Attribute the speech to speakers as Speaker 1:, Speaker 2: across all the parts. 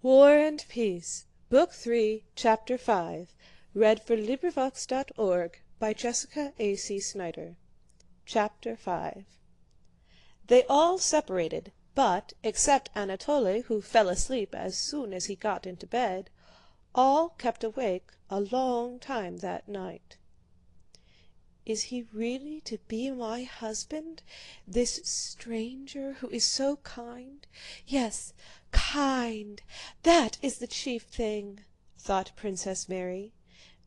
Speaker 1: War and Peace, Book 3, Chapter 5, by Jessica A.C. Snyder. Chapter 5. They all separated, but, except Anatole, who fell asleep as soon as he got into bed, all kept awake a long time that night. "Is he really to be my husband, this stranger who is so kind? Yes, kind, that is the chief thing," thought Princess Mary,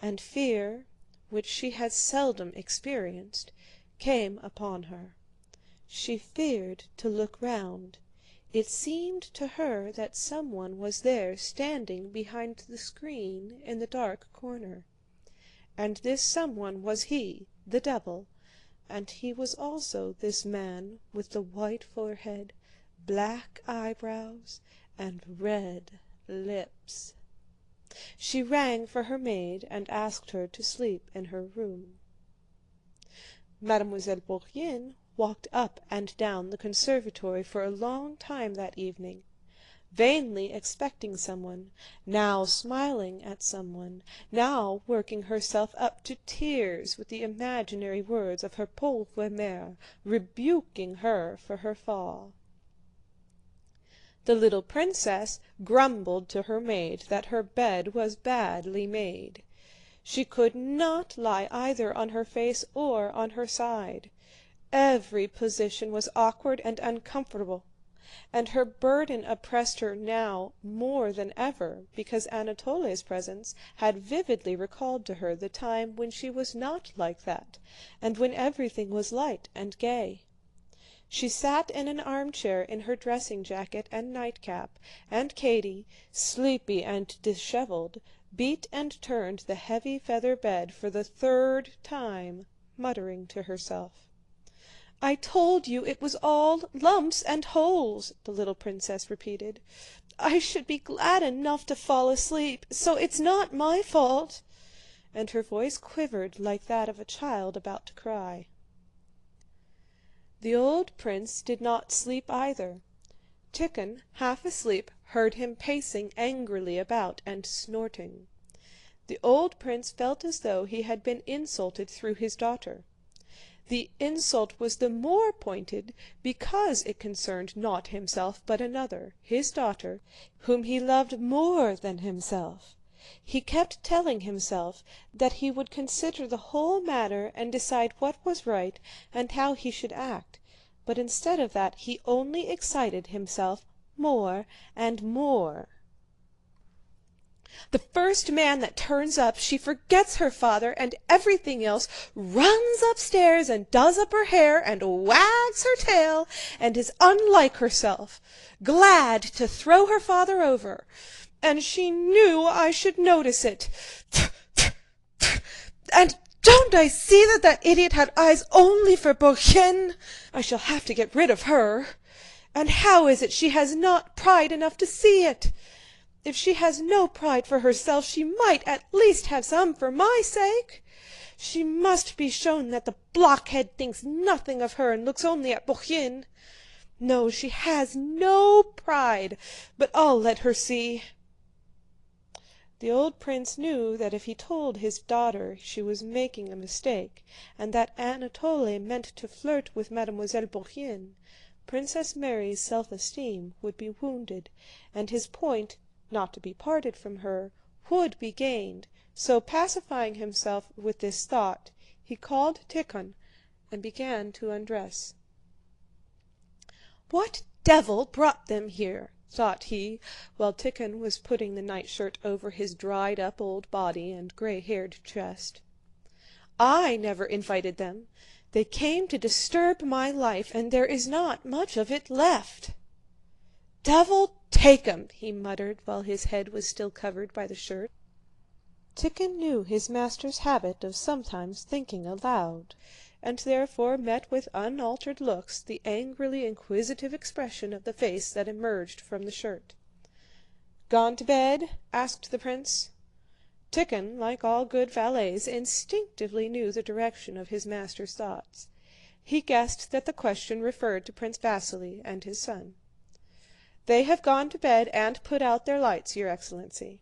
Speaker 1: and fear, which she had seldom experienced, came upon her. She feared to look round. It seemed to her that someone was there standing behind the screen in the dark corner. And this someone was he, the devil, and he was also this man with the white forehead, black eyebrows, and red lips. She rang for her maid and asked her to sleep in her room. Mademoiselle Bourienne walked up and down the conservatory for a long time that evening, vainly expecting someone, now smiling at someone, now working herself up to tears with the imaginary words of her pauvre mère, rebuking her for her fall. The little princess grumbled to her maid that her bed was badly made. She could not lie either on her face or on her side. Every position was awkward and uncomfortable, and her burden oppressed her now more than ever because Anatole's presence had vividly recalled to her the time when she was not like that, and when everything was light and gay. She sat in an armchair in her dressing jacket and nightcap, and Katy, sleepy and disheveled, beat and turned the heavy feather bed for the third time, muttering to herself. "I told you it was all lumps and holes," the little princess repeated. "I should be glad enough to fall asleep, so it's not my fault," and her voice quivered like that of a child about to cry. The old prince did not sleep either. Tíkhon, half asleep, heard him pacing angrily about and snorting. The old prince felt as though he had been insulted through his daughter. The insult was the more pointed because it concerned not himself but another, his daughter, whom he loved more than himself. He kept telling himself that he would consider the whole matter and decide what was right and how he should act, but instead of that he only excited himself more and more. "The first man that turns up, she forgets her father and everything else, runs upstairs and does up her hair and wags her tail and is unlike herself, glad to throw her father over. And she knew I should notice it. And don't I see that that idiot had eyes only for Bourienne? I shall have to get rid of her. And how is it she has not pride enough to see it? If she has no pride for herself, she might at least have some for my sake. She must be shown that the blockhead thinks nothing of her and looks only at Bourienne. No, she has no pride, but I'll let her see." The old prince knew that if he told his daughter she was making a mistake, and that Anatole meant to flirt with Mademoiselle Bourienne, Princess Mary's self-esteem would be wounded, and his point, not to be parted from her, would be gained, so pacifying himself with this thought, he called Tíkhon and began to undress. "What devil brought them here?" thought he, while Tíkhon was putting the nightshirt over his dried-up old body and gray-haired chest. "I never invited them. They came to disturb my life, and there is not much of it left. Devil take 'em!" he muttered while his head was still covered by the shirt. Tíkhon knew his master's habit of sometimes thinking aloud, and therefore met with unaltered looks the angrily inquisitive expression of the face that emerged from the shirt. "Gone to bed?" asked the prince. Tíkhon, like all good valets, instinctively knew the direction of his master's thoughts. He guessed that the question referred to Prince Vasíli and his son. They have gone to bed and put out their lights, your excellency."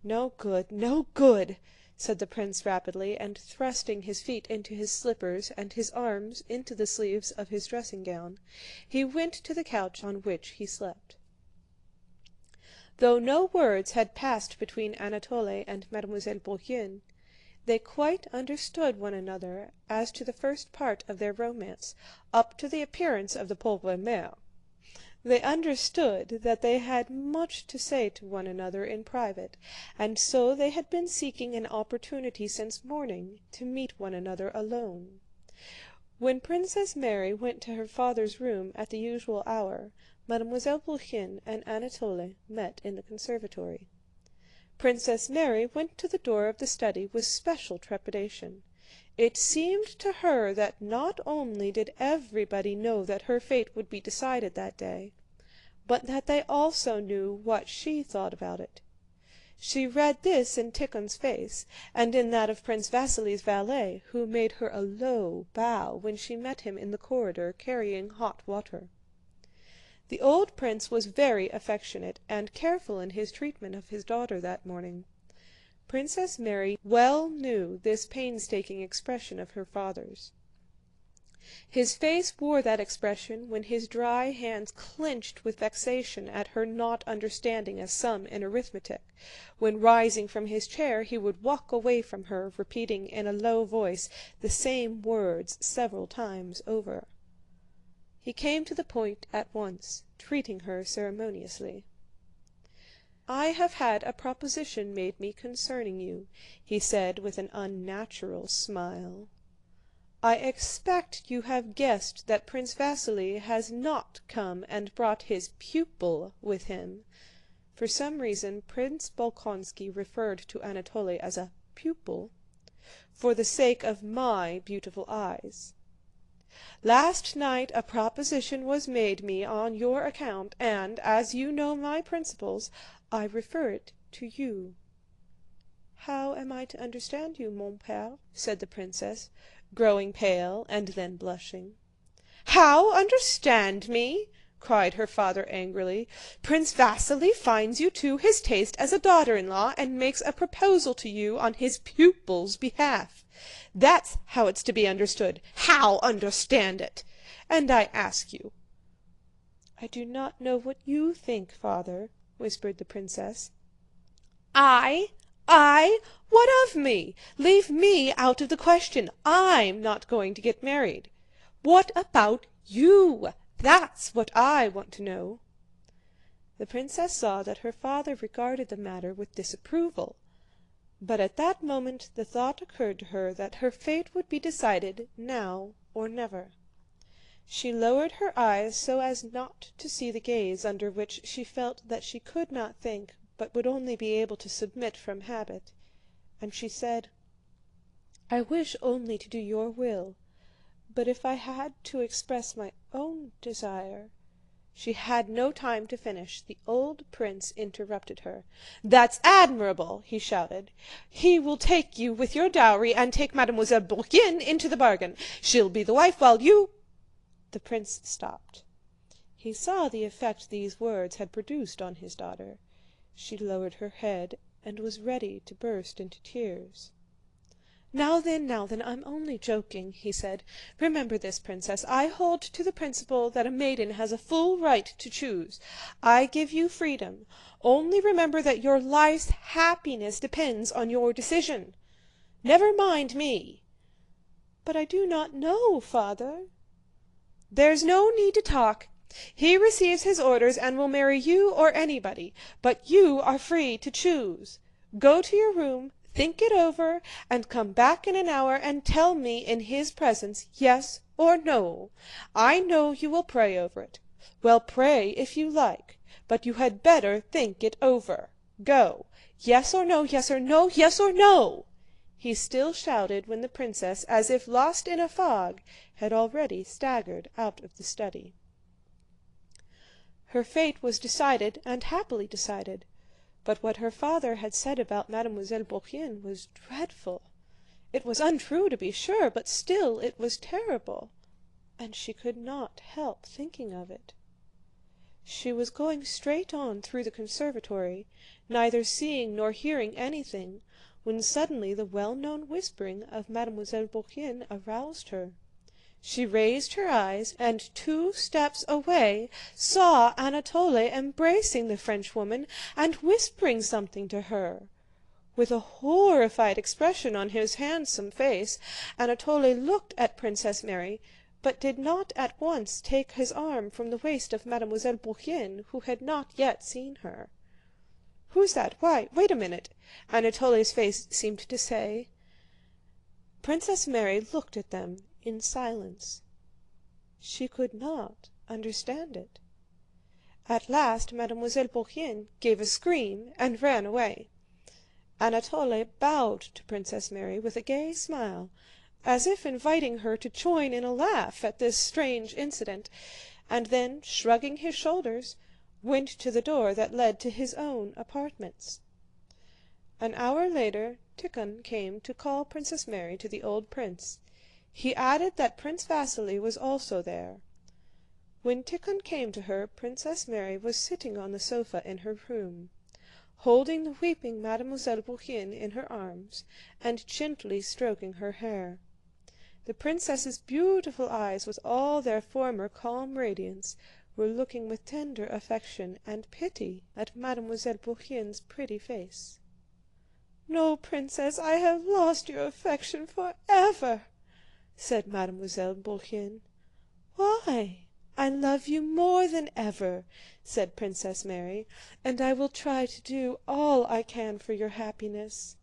Speaker 1: "No good, no good!" said the prince rapidly, and thrusting his feet into his slippers and his arms into the sleeves of his dressing gown, he went to the couch on which he slept. Though no words had passed between Anatole and Mademoiselle Bourienne, they quite understood one another as to the first part of their romance, up to the appearance of the pauvre mère. They understood that they had much to say to one another in private, and so they had been seeking an opportunity since morning to meet one another alone. When Princess Mary went to her father's room at the usual hour, Mademoiselle Bourienne and Anatole met in the conservatory. Princess Mary went to the door of the study with special trepidation. It seemed to her that not only did everybody know that her fate would be decided that day, but that they also knew what she thought about it. She read this in Tikhon's face, and in that of Prince Vasíli's valet, who made her a low bow when she met him in the corridor carrying hot water. The old prince was very affectionate and careful in his treatment of his daughter that morning. Princess Mary well knew this painstaking expression of her father's. His face wore that expression when his dry hands clenched with vexation at her not understanding a sum in arithmetic, when rising from his chair he would walk away from her, repeating in a low voice the same words several times over. He came to the point at once, treating her ceremoniously. "I have had a proposition made me concerning you," he said with an unnatural smile. "I expect you have guessed that Prince Vasíli has not come and brought his pupil with him." For some reason Prince Bolkónski referred to Anatole as a pupil, "for the sake of my beautiful eyes. Last night a proposition was made me on your account, and as you know my principles, I refer it to you." "How am I to understand you, mon père?" said the princess, growing pale and then blushing. "How understand me?" cried her father angrily. "Prince Vasíli finds you to his taste as a daughter-in-law and makes a proposal to you on his pupil's behalf. That's how it's to be understood. How understand it? And I ask you..." "I do not know what you think, father," whispered the princess. "I? What of me? Leave me out of the question. I'm not going to get married. What about you? That's what I want to know." The princess saw that her father regarded the matter with disapproval, but at that moment the thought occurred to her that her fate would be decided now or never. She lowered her eyes so as not to see the gaze under which she felt that she could not think but would only be able to submit from habit, and she said, "I wish only to do your will, but if I had to express my own desire..." She had no time to finish. The old prince interrupted her. "That's admirable!" he shouted. "He will take you with your dowry and take Mademoiselle Bourienne into the bargain. She'll be the wife while you..." The prince stopped. He saw the effect these words had produced on his daughter. She lowered her head and was ready to burst into tears. Now then, I'm only joking," he said. "Remember this, princess. I hold to the principle that a maiden has a full right to choose. I give you freedom. Only remember that your life's happiness depends on your decision. Never mind me." "But I do not know, father." "There's no need to talk. He receives his orders and will marry you or anybody, but you are free to choose. Go to your room, think it over, and come back in an hour and tell me in his presence yes or no. I know you will pray over it. Well, pray if you like, but you had better think it over. Go. Yes or no, yes or no, yes or no!" he still shouted when the princess, as if lost in a fog, had already staggered out of the study. Her fate was decided and happily decided, but what her father had said about Mademoiselle Bourienne was dreadful. It was untrue to be sure, but still it was terrible, and she could not help thinking of it. She was going straight on through the conservatory, neither seeing nor hearing anything, when suddenly the well-known whispering of Mademoiselle Bourienne aroused her. She raised her eyes, and 2 steps away saw Anatole embracing the Frenchwoman and whispering something to her. With a horrified expression on his handsome face, Anatole looked at Princess Mary, but did not at once take his arm from the waist of Mademoiselle Bourienne, who had not yet seen her. "Who's that? Why, wait a minute," Anatole's face seemed to say. Princess Mary looked at them in silence. She could not understand it. At last Mademoiselle Bourienne gave a scream and ran away. Anatole bowed to Princess Mary with a gay smile, as if inviting her to join in a laugh at this strange incident, and then, shrugging his shoulders, went to the door that led to his own apartments. An hour later Tíkhon came to call Princess Mary to the old prince. He added that Prince Vasíli was also there. When Tíkhon came to her, Princess Mary was sitting on the sofa in her room, holding the weeping Mademoiselle Bourienne in her arms and gently stroking her hair. The princess's beautiful eyes, with all their former calm radiance, were looking with tender affection and pity at Mademoiselle Bourienne's pretty face. "No, Princess, I have lost your affection forever," said Mademoiselle Bourienne. "Why? I love you more than ever," said Princess Mary, "and I will try to do all I can for your happiness."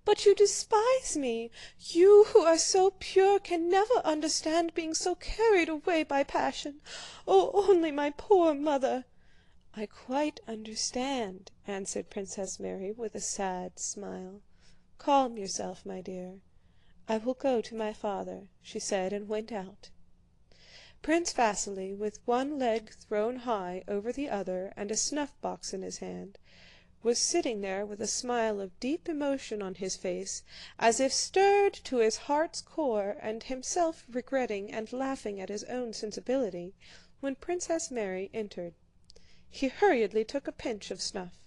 Speaker 1: "But you despise me! You who are so pure can never understand being so carried away by passion. Oh, only my poor mother!" "I quite understand," answered Princess Mary with a sad smile. "Calm yourself, my dear. I will go to my father," she said, and went out. Prince Vasíli, with one leg thrown high over the other and a snuff-box in his hand, was sitting there with a smile of deep emotion on his face, as if stirred to his heart's core and himself regretting and laughing at his own sensibility, when Princess Mary entered. He hurriedly took a pinch of snuff.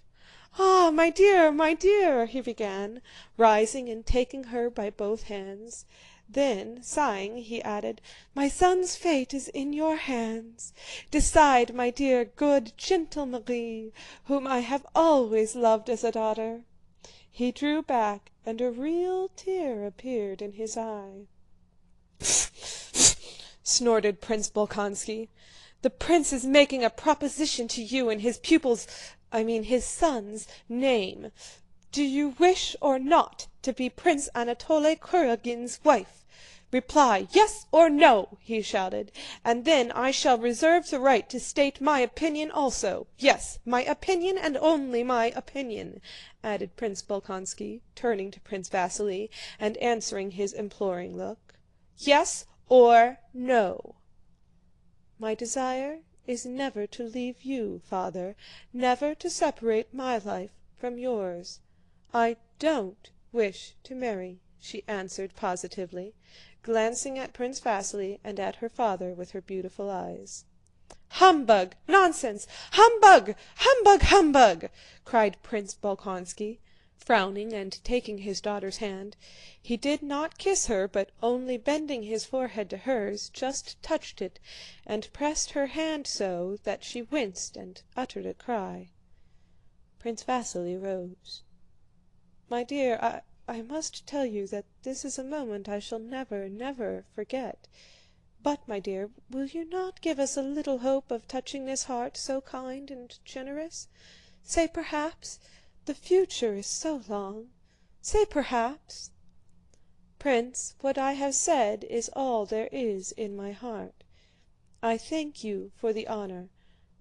Speaker 1: "Ah, my dear," he began, rising and taking her by both hands. Then, sighing, he added, "My son's fate is in your hands. Decide, my dear, good, gentle Marie, whom I have always loved as a daughter." He drew back, and a real tear appeared in his eye. snorted Prince Bolkónski. "The prince is making a proposition to you in his his son's name. Do you wish or not to be Prince Anatole Kurágin's wife? Reply yes or no," he shouted, "and then I shall reserve the right to state my opinion also. Yes, my opinion and only my opinion," added Prince Bolkónski, turning to Prince Vasíli and answering his imploring look. "Yes or no." "My desire is never to leave you, Father, never to separate my life from yours. I don't wish to marry," she answered positively, glancing at Prince Vasíli and at her father with her beautiful eyes. "Humbug! Nonsense! Humbug! Humbug! Humbug!" cried Prince Bolkónski, frowning and taking his daughter's hand. He did not kiss her, but only bending his forehead to hers, just touched it and pressed her hand so that she winced and uttered a cry. Prince Vasíli rose. "My dear, I must tell you that this is a moment I shall never, never forget. But, my dear, will you not give us a little hope of touching this heart so kind and generous? Say perhaps. The future is so long. Say perhaps." "Prince, what I have said is all there is in my heart. I thank you for the honor,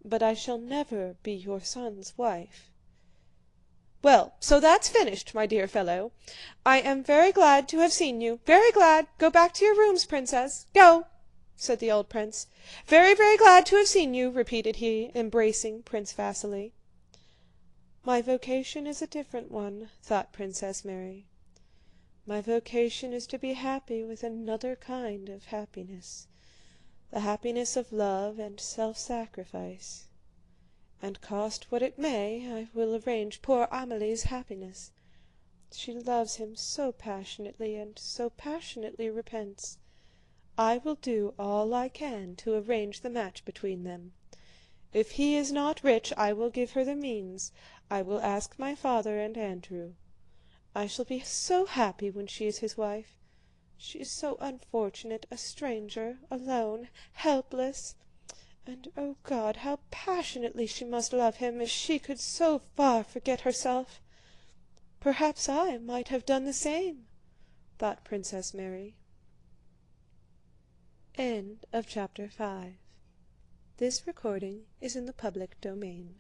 Speaker 1: but I shall never be your son's wife." "Well, so that's finished, my dear fellow. I am very glad to have seen you, very glad. Go back to your rooms, Princess. Go!" said the old prince. "Very, very glad to have seen you," repeated he, embracing Prince Vasíli. "My vocation is a different one," thought Princess Mary. "My vocation is to be happy with another kind of happiness. the happiness of love and self-sacrifice. And cost what it may, I will arrange poor Amélie's happiness. She loves him so passionately and so passionately repents. I will do all I can to arrange the match between them. If he is not rich, I will give her the means. I will ask my father and Andrew. I shall be so happy when she is his wife. She is so unfortunate, a stranger, alone, helpless. And, oh God, how passionately she must love him if she could so far forget herself. Perhaps I might have done the same, thought Princess Mary. End of chapter 5. This recording is in the public domain.